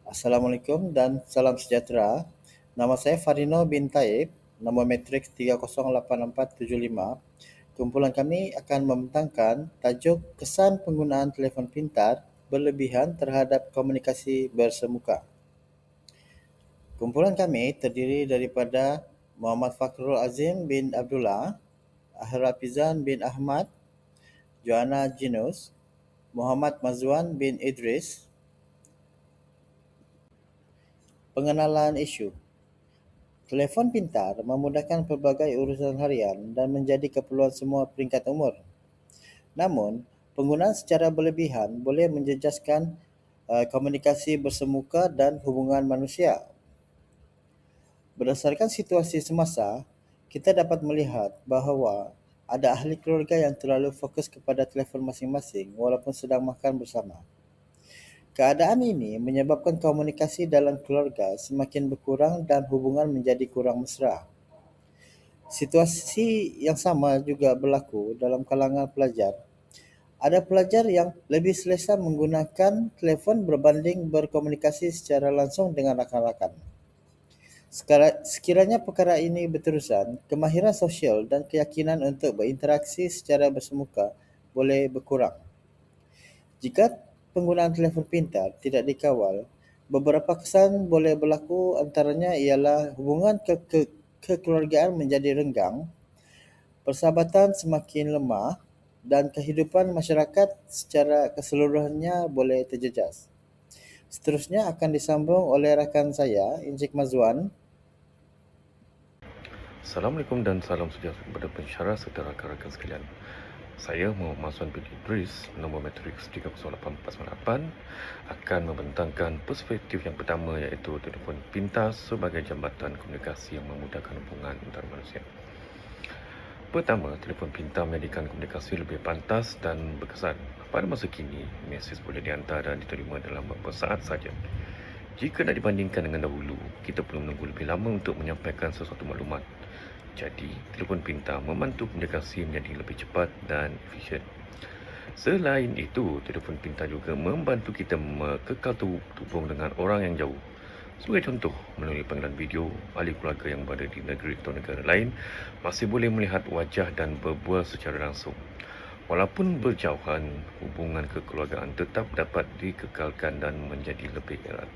Assalamualaikum dan salam sejahtera. Nama saya Farino bin Taib, nombor matriks 308475. Kumpulan kami akan membentangkan tajuk kesan penggunaan telefon pintar berlebihan terhadap komunikasi bersemuka. Kumpulan kami terdiri daripada Muhammad Fakhrul Azim bin Abdullah, Ahir Hafizan bin Ahmad, Joanna Jinus, Muhammad Mazwan bin Idris. Pengenalan isu. Telefon pintar memudahkan pelbagai urusan harian dan menjadi keperluan semua peringkat umur. Namun, penggunaan secara berlebihan boleh menjejaskan komunikasi bersemuka dan hubungan manusia. Berdasarkan situasi semasa, kita dapat melihat bahawa ada ahli keluarga yang terlalu fokus kepada telefon masing-masing walaupun sedang makan bersama. Keadaan ini menyebabkan komunikasi dalam keluarga semakin berkurang dan hubungan menjadi kurang mesra. Situasi yang sama juga berlaku dalam kalangan pelajar. Ada pelajar yang lebih selesa menggunakan telefon berbanding berkomunikasi secara langsung dengan rakan-rakan. Sekiranya perkara ini berterusan, kemahiran sosial dan keyakinan untuk berinteraksi secara bersemuka boleh berkurang. Jika penggunaan telefon pintar tidak dikawal, beberapa kesan boleh berlaku, antaranya ialah hubungan kekeluargaan menjadi renggang, persahabatan semakin lemah dan kehidupan masyarakat secara keseluruhannya boleh terjejas. Seterusnya akan disambung oleh rakan saya, Encik Mazwan. Assalamualaikum dan salam sejahtera kepada pensyarah serta rakan-rakan sekalian. Saya Muhammad Mazwan bin Idris, nombor matriks 308498, akan membentangkan perspektif yang pertama iaitu telefon pintar sebagai jambatan komunikasi yang memudahkan hubungan antara manusia. Pertama, telefon pintar menjadikan komunikasi lebih pantas dan berkesan. Pada masa kini, mesej boleh dihantar dan diterima dalam beberapa saat saja. Jika nak dibandingkan dengan dahulu, kita perlu menunggu lebih lama untuk menyampaikan sesuatu maklumat. Jadi, telefon pintar membantu komunikasi menjadi lebih cepat dan efisien. Selain itu, telefon pintar juga membantu kita kekal terhubung dengan orang yang jauh. Sebagai contoh, melalui panggilan video, ahli keluarga yang berada di negeri atau negara lain masih boleh melihat wajah dan berbual secara langsung. Walaupun berjauhan, hubungan kekeluargaan tetap dapat dikekalkan dan menjadi lebih erat.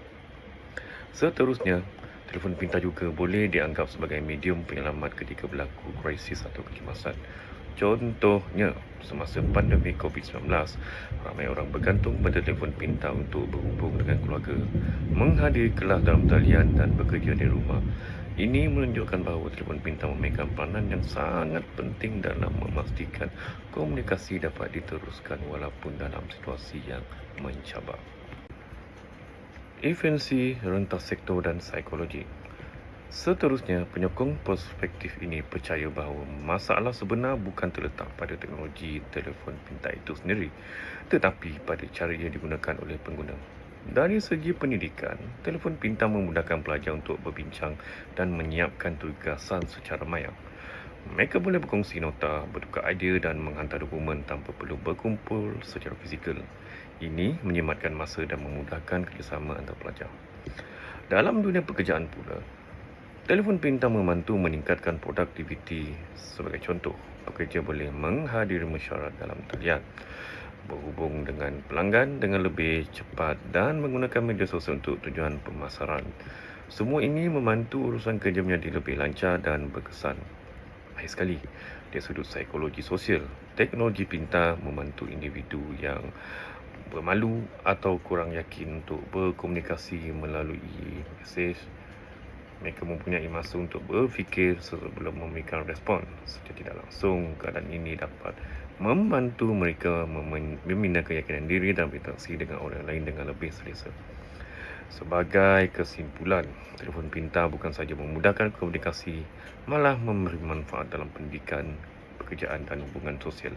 Seterusnya, telefon pintar juga boleh dianggap sebagai medium penyelamat ketika berlaku krisis atau kecemasan. Contohnya, semasa pandemik COVID-19, ramai orang bergantung pada telefon pintar untuk berhubung dengan keluarga, menghadiri kelas dalam talian dan bekerja di rumah. Ini menunjukkan bahawa telefon pintar memegang peranan yang sangat penting dalam memastikan komunikasi dapat diteruskan walaupun dalam situasi yang mencabar. Esensi rentas sektor dan psikologi. Seterusnya, penyokong perspektif ini percaya bahawa masalah sebenar bukan terletak pada teknologi telefon pintar itu sendiri, tetapi pada cara ia digunakan oleh pengguna. Dari segi pendidikan, telefon pintar memudahkan pelajar untuk berbincang dan menyiapkan tugasan secara maya. Mereka boleh berkongsi nota, bertukar idea dan menghantar dokumen tanpa perlu berkumpul secara fizikal. Ini menyematkan masa dan memudahkan kerjasama antara pelajar. Dalam dunia pekerjaan pula, telefon pintar membantu meningkatkan produktiviti. Sebagai contoh, pekerja boleh menghadiri mesyuarat dalam talian, berhubung dengan pelanggan dengan lebih cepat dan menggunakan media sosial untuk tujuan pemasaran. Semua ini membantu urusan kerja menjadi lebih lancar dan berkesan. Akhir sekali, dari sudut psikologi sosial, teknologi pintar membantu individu yang bermalu atau kurang yakin untuk berkomunikasi melalui mesej. Mereka mempunyai masa untuk berfikir sebelum memberikan respon. Secara tidak langsung, keadaan ini dapat membantu mereka membina keyakinan diri dan berinteraksi dengan orang lain dengan lebih selesa. Sebagai kesimpulan, telefon pintar bukan sahaja memudahkan komunikasi, malah memberi manfaat dalam pendidikan, pekerjaan dan hubungan sosial.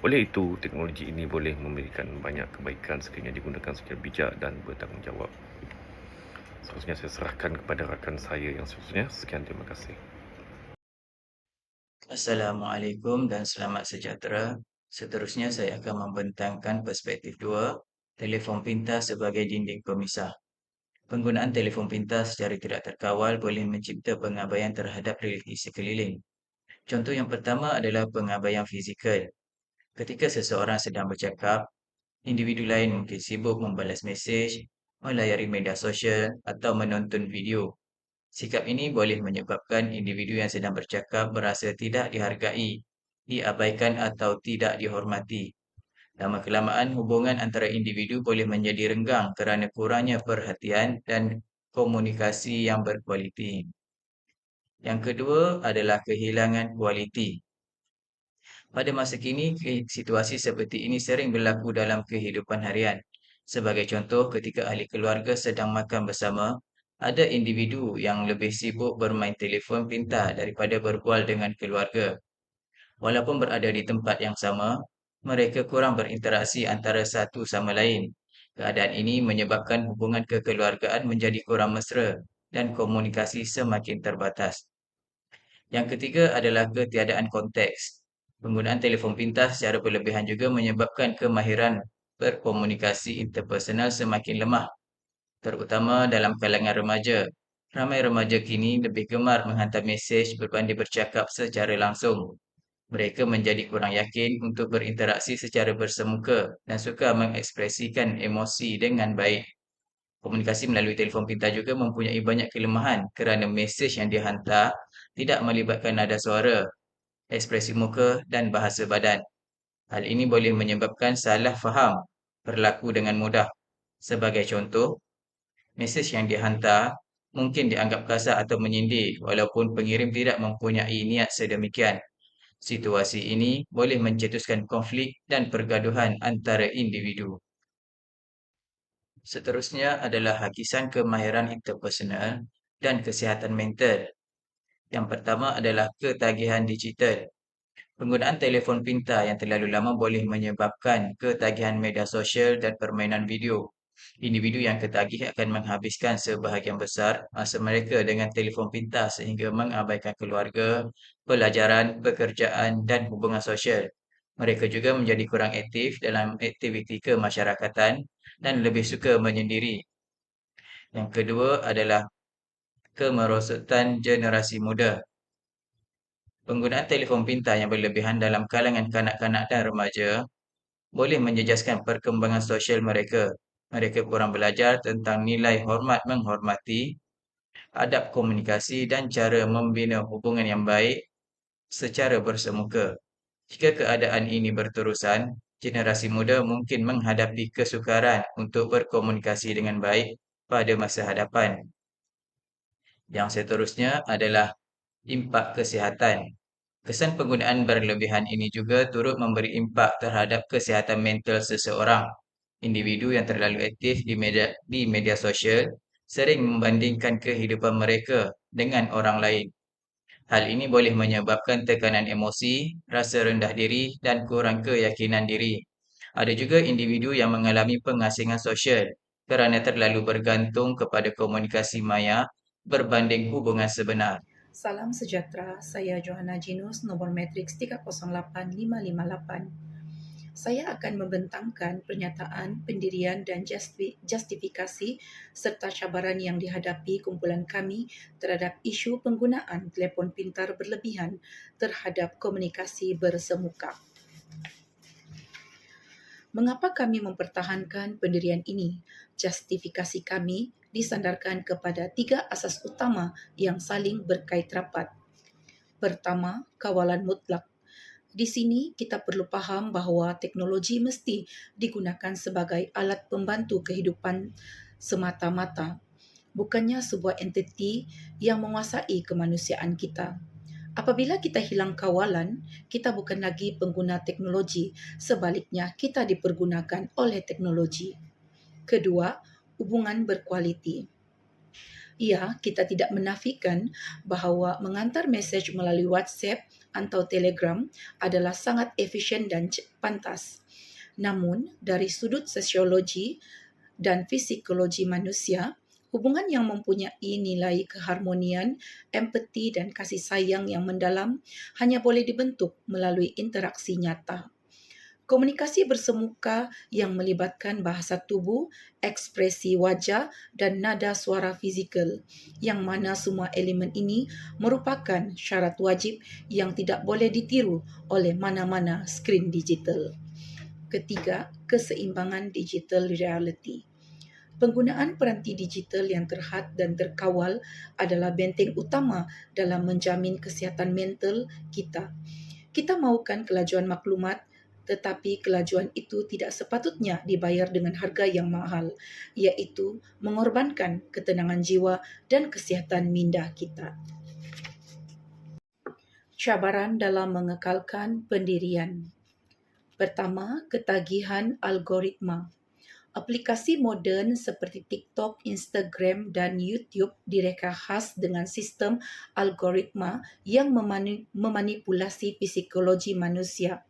Oleh itu, teknologi ini boleh memberikan banyak kebaikan sekiranya digunakan secara bijak dan bertanggungjawab. Seterusnya saya serahkan kepada rakan saya yang seterusnya. Sekian, terima kasih. Assalamualaikum dan selamat sejahtera. Seterusnya saya akan membentangkan perspektif dua, telefon pintar sebagai dinding pemisah. Penggunaan telefon pintar secara tidak terkawal boleh mencipta pengabaian terhadap realiti sekeliling. Contoh yang pertama adalah pengabaian fizikal. Ketika seseorang sedang bercakap, individu lain mungkin sibuk membalas mesej, melayari media sosial atau menonton video. Sikap ini boleh menyebabkan individu yang sedang bercakap berasa tidak dihargai, diabaikan atau tidak dihormati. Lama-kelamaan, hubungan antara individu boleh menjadi renggang kerana kurangnya perhatian dan komunikasi yang berkualiti. Yang kedua adalah kehilangan kualiti. Pada masa kini, situasi seperti ini sering berlaku dalam kehidupan harian. Sebagai contoh, ketika ahli keluarga sedang makan bersama, ada individu yang lebih sibuk bermain telefon pintar daripada berbual dengan keluarga. Walaupun berada di tempat yang sama, mereka kurang berinteraksi antara satu sama lain. Keadaan ini menyebabkan hubungan kekeluargaan menjadi kurang mesra dan komunikasi semakin terbatas. Yang ketiga adalah ketiadaan konteks. Penggunaan telefon pintar secara berlebihan juga menyebabkan kemahiran berkomunikasi interpersonal semakin lemah, terutama dalam kalangan remaja. Ramai remaja kini lebih gemar menghantar mesej berbanding bercakap secara langsung. Mereka menjadi kurang yakin untuk berinteraksi secara bersemuka dan suka mengekspresikan emosi dengan baik. Komunikasi melalui telefon pintar juga mempunyai banyak kelemahan kerana mesej yang dihantar tidak melibatkan nada suara, ekspresi muka dan bahasa badan. Hal ini boleh menyebabkan salah faham berlaku dengan mudah. Sebagai contoh, mesej yang dihantar mungkin dianggap kasar atau menyindir walaupun pengirim tidak mempunyai niat sedemikian. Situasi ini boleh mencetuskan konflik dan pergaduhan antara individu. Seterusnya adalah hakisan kemahiran interpersonal dan kesihatan mental. Yang pertama adalah ketagihan digital. Penggunaan telefon pintar yang terlalu lama boleh menyebabkan ketagihan media sosial dan permainan video. Individu yang ketagih akan menghabiskan sebahagian besar masa mereka dengan telefon pintar sehingga mengabaikan keluarga, pelajaran, pekerjaan dan hubungan sosial. Mereka juga menjadi kurang aktif dalam aktiviti kemasyarakatan dan lebih suka menyendiri. Yang kedua adalah kemerosotan generasi muda. Penggunaan telefon pintar yang berlebihan dalam kalangan kanak-kanak dan remaja boleh menjejaskan perkembangan sosial mereka. Mereka kurang belajar tentang nilai hormat menghormati, adab komunikasi dan cara membina hubungan yang baik secara bersemuka. Jika keadaan ini berterusan, generasi muda mungkin menghadapi kesukaran untuk berkomunikasi dengan baik pada masa hadapan. Yang seterusnya adalah impak kesihatan. Kesan penggunaan berlebihan ini juga turut memberi impak terhadap kesihatan mental seseorang. Individu yang terlalu aktif di media sosial sering membandingkan kehidupan mereka dengan orang lain. Hal ini boleh menyebabkan tekanan emosi, rasa rendah diri dan kurang keyakinan diri. Ada juga individu yang mengalami pengasingan sosial kerana terlalu bergantung kepada komunikasi maya berbanding hubungan sebenar. Salam sejahtera, saya Johanna Jinus, nomor matriks 308558. Saya akan membentangkan pernyataan, pendirian dan justifikasi serta cabaran yang dihadapi kumpulan kami terhadap isu penggunaan telefon pintar berlebihan terhadap komunikasi bersemuka. Mengapa kami mempertahankan pendirian ini? Justifikasi kami disandarkan kepada 3 asas utama yang saling berkait rapat. Pertama, kawalan mutlak. Di sini kita perlu faham bahawa teknologi mesti digunakan sebagai alat pembantu kehidupan semata-mata, bukannya sebuah entiti yang menguasai kemanusiaan kita. Apabila kita hilang kawalan, kita bukan lagi pengguna teknologi, sebaliknya kita dipergunakan oleh teknologi. Kedua, hubungan berkualiti. Ya, kita tidak menafikan bahawa mengantar mesej melalui WhatsApp atau Telegram adalah sangat efisien dan pantas. Namun, dari sudut sosiologi dan psikologi manusia, hubungan yang mempunyai nilai keharmonian, empati dan kasih sayang yang mendalam hanya boleh dibentuk melalui interaksi nyata. Komunikasi bersemuka yang melibatkan bahasa tubuh, ekspresi wajah dan nada suara fizikal, yang mana semua elemen ini merupakan syarat wajib yang tidak boleh ditiru oleh mana-mana skrin digital. Ketiga, keseimbangan digital reality. Penggunaan peranti digital yang terhad dan terkawal adalah benteng utama dalam menjamin kesihatan mental kita. Kita mahukan kelajuan maklumat, tetapi kelajuan itu tidak sepatutnya dibayar dengan harga yang mahal, iaitu mengorbankan ketenangan jiwa dan kesihatan minda kita. Cabaran dalam mengekalkan pendirian. Pertama, ketagihan algoritma. Aplikasi moden seperti TikTok, Instagram dan YouTube direka khas dengan sistem algoritma yang memanipulasi psikologi manusia.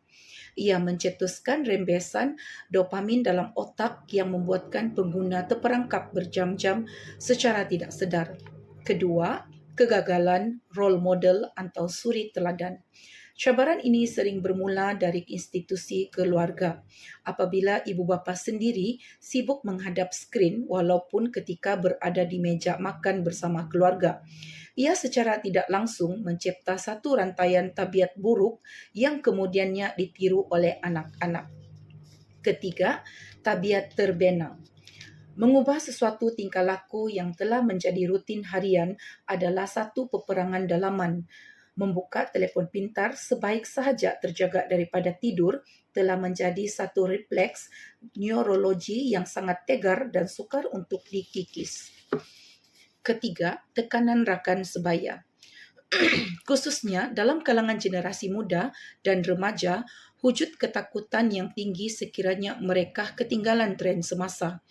Ia mencetuskan rembesan dopamin dalam otak yang membuatkan pengguna terperangkap berjam-jam secara tidak sedar. Kedua, kegagalan role model atau suri teladan. Cabaran ini sering bermula dari institusi keluarga. Apabila ibu bapa sendiri sibuk menghadap skrin walaupun ketika berada di meja makan bersama keluarga, ia secara tidak langsung mencipta satu rantaian tabiat buruk yang kemudiannya ditiru oleh anak-anak. Ketiga, tabiat terbena. Mengubah sesuatu tingkah laku yang telah menjadi rutin harian adalah satu peperangan dalaman. Membuka telefon pintar sebaik sahaja terjaga daripada tidur telah menjadi satu refleks neurologi yang sangat tegar dan sukar untuk dikikis. Ketiga, tekanan rakan sebaya. Khususnya dalam kalangan generasi muda dan remaja, wujud ketakutan yang tinggi sekiranya mereka ketinggalan tren semasa.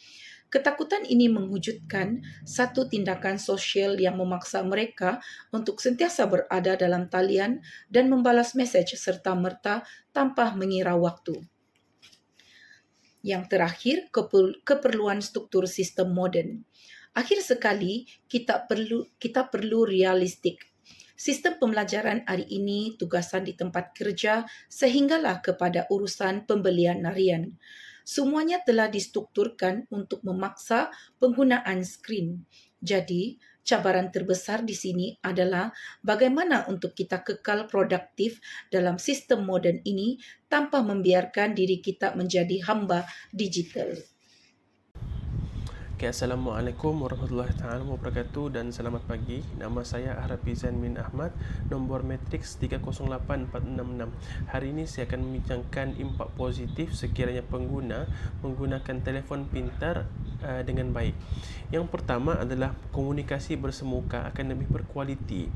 Ketakutan ini mewujudkan satu tindakan sosial yang memaksa mereka untuk sentiasa berada dalam talian dan membalas mesej serta-merta tanpa mengira waktu. Yang terakhir, keperluan struktur sistem moden. Akhir sekali, kita perlu realistik. Sistem pembelajaran hari ini tugasan di tempat kerja sehinggalah kepada urusan pembelian harian. Semuanya telah distrukturkan untuk memaksa penggunaan skrin. Jadi, cabaran terbesar di sini adalah bagaimana untuk kita kekal produktif dalam sistem moden ini tanpa membiarkan diri kita menjadi hamba digital. Okay, Assalamualaikum warahmatullahi taala wabarakatuh dan selamat pagi. Nama saya Ahraf Izan bin Ahmad, nombor matriks 308466. Hari ini saya akan membincangkan impak positif sekiranya pengguna menggunakan telefon pintar dengan baik. Yang pertama adalah komunikasi bersemuka akan lebih berkualiti.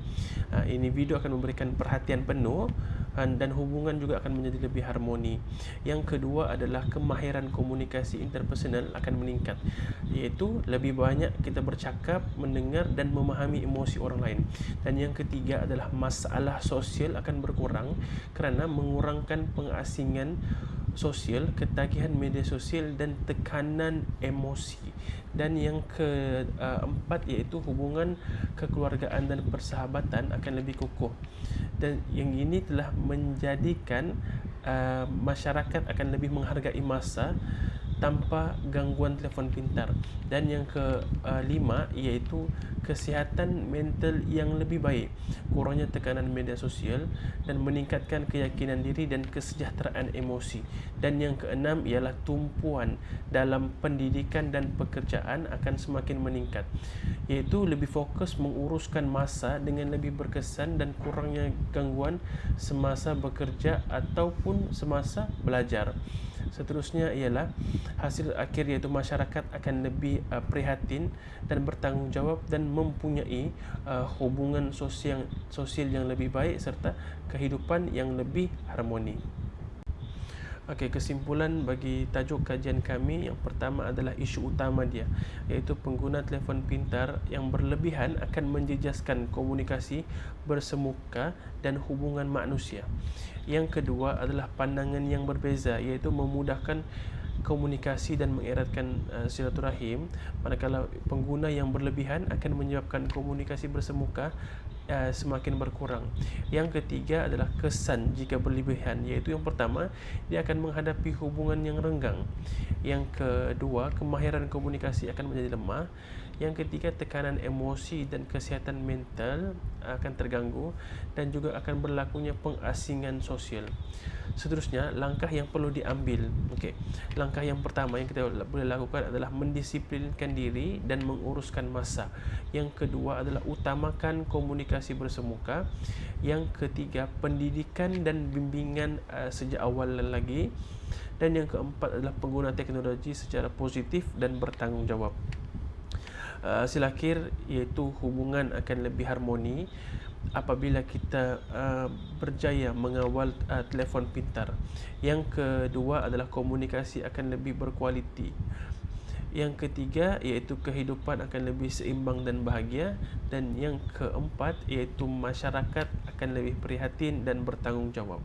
Individu akan memberikan perhatian penuh dan hubungan juga akan menjadi lebih harmoni. Yang kedua adalah kemahiran komunikasi interpersonal akan meningkat, iaitu lebih banyak kita bercakap, mendengar dan memahami emosi orang lain. Dan yang ketiga adalah masalah sosial akan berkurang kerana mengurangkan pengasingan sosial, ketagihan media sosial dan tekanan emosi. Dan yang keempat iaitu hubungan kekeluargaan dan persahabatan akan lebih kukuh. Dan yang ini telah menjadikan masyarakat akan lebih menghargai masa tanpa gangguan telefon pintar. Dan yang kelima iaitu kesihatan mental yang lebih baik, kurangnya tekanan media sosial dan meningkatkan keyakinan diri dan kesejahteraan emosi. Dan yang keenam ialah tumpuan dalam pendidikan dan pekerjaan akan semakin meningkat, iaitu lebih fokus menguruskan masa dengan lebih berkesan dan kurangnya gangguan semasa bekerja ataupun semasa belajar. Seterusnya ialah hasil akhir iaitu masyarakat akan lebih prihatin dan bertanggungjawab dan mempunyai hubungan sosial yang lebih baik serta kehidupan yang lebih harmoni. Okey, kesimpulan bagi tajuk kajian kami yang pertama adalah isu utama dia, iaitu pengguna telefon pintar yang berlebihan akan menjejaskan komunikasi bersemuka dan hubungan manusia. Yang kedua adalah pandangan yang berbeza, iaitu memudahkan komunikasi dan mengeratkan silaturahim, manakala pengguna yang berlebihan akan menyebabkan komunikasi bersemuka semakin berkurang. Yang ketiga adalah kesan jika berlebihan, iaitu yang pertama, dia akan menghadapi hubungan yang renggang. Yang kedua, kemahiran komunikasi akan menjadi lemah. Yang ketiga, tekanan emosi dan kesihatan mental akan terganggu, dan juga akan berlakunya pengasingan sosial. Seterusnya, langkah yang perlu diambil. Langkah yang pertama yang kita boleh lakukan adalah mendisiplinkan diri dan menguruskan masa. Yang kedua adalah utamakan komunikasi bersemuka. Yang ketiga, pendidikan dan bimbingan sejak awal lagi. Dan yang keempat adalah pengguna teknologi secara positif dan bertanggungjawab. Hasil akhir iaitu hubungan akan lebih harmoni apabila kita berjaya mengawal telefon pintar. Yang kedua adalah komunikasi akan lebih berkualiti. Yang ketiga iaitu kehidupan akan lebih seimbang dan bahagia. Dan yang keempat iaitu masyarakat akan lebih prihatin dan bertanggungjawab.